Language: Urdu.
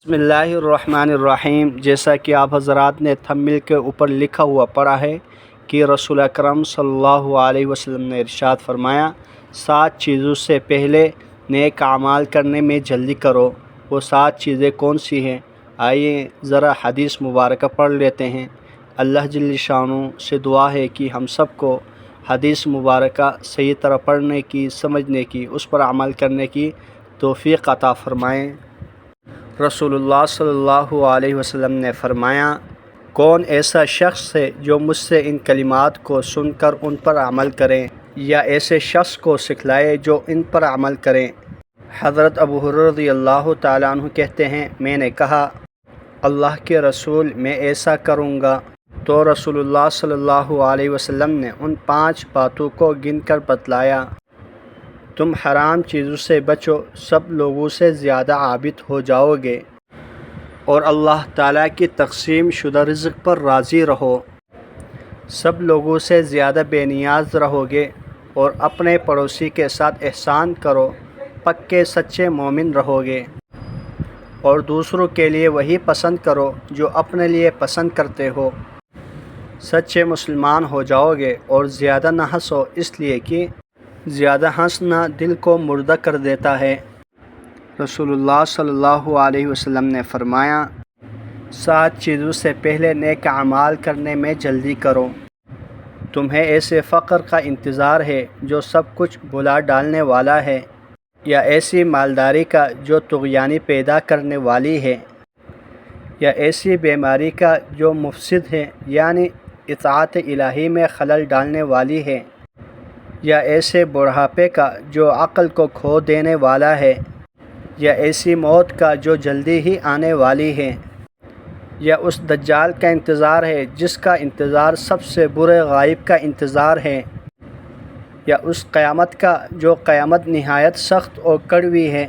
بسم اللہ الرحمن الرحیم۔ جیسا کہ آپ حضرات نے تھمبنیل کے اوپر لکھا ہوا پڑھا ہے کہ رسول اکرم صلی اللہ علیہ وسلم نے ارشاد فرمایا، 7 چیزوں سے پہلے نیک اعمال کرنے میں جلدی کرو۔ وہ 7 چیزیں کون سی ہیں؟ آئیے ذرا حدیث مبارکہ پڑھ لیتے ہیں۔ اللہ جل شانہ سے دعا ہے کہ ہم سب کو حدیث مبارکہ صحیح طرح پڑھنے کی، سمجھنے کی، اس پر عمل کرنے کی توفیق عطا فرمائیں۔ رسول اللہ صلی اللہ علیہ وسلم نے فرمایا، کون ایسا شخص ہے جو مجھ سے ان کلمات کو سن کر ان پر عمل کریں، یا ایسے شخص کو سکھلائے جو ان پر عمل کریں۔ حضرت ابو ہریرہ رضی اللہ تعالیٰ عنہ کہتے ہیں، میں نے کہا، اللہ کے رسول، میں ایسا کروں گا۔ تو رسول اللہ صلی اللہ علیہ وسلم نے ان 5 باتوں کو گن کر بتلایا۔ تم حرام چیزوں سے بچو، سب لوگوں سے زیادہ عابد ہو جاؤ گے، اور اللہ تعالیٰ کی تقسیم شدہ رزق پر راضی رہو، سب لوگوں سے زیادہ بے نیاز رہو گے، اور اپنے پڑوسی کے ساتھ احسان کرو، پکے سچے مومن رہو گے، اور دوسروں کے لیے وہی پسند کرو جو اپنے لیے پسند کرتے ہو، سچے مسلمان ہو جاؤ گے، اور زیادہ نہ ہنسو، اس لیے کہ زیادہ ہنسنا دل کو مردہ کر دیتا ہے۔ رسول اللہ صلی اللہ علیہ وسلم نے فرمایا، 7 چیزوں سے پہلے نیک اعمال کرنے میں جلدی کرو۔ تمہیں ایسے فقر کا انتظار ہے جو سب کچھ بھلا ڈالنے والا ہے، یا ایسی مالداری کا جو طغیانی پیدا کرنے والی ہے، یا ایسی بیماری کا جو مفسد ہے، یعنی اطاعت الہی میں خلل ڈالنے والی ہے، یا ایسے بڑھاپے کا جو عقل کو کھو دینے والا ہے، یا ایسی موت کا جو جلدی ہی آنے والی ہے، یا اس دجال کا انتظار ہے جس کا انتظار سب سے برے غائب کا انتظار ہے، یا اس قیامت کا جو قیامت نہایت سخت اور کڑوی ہے۔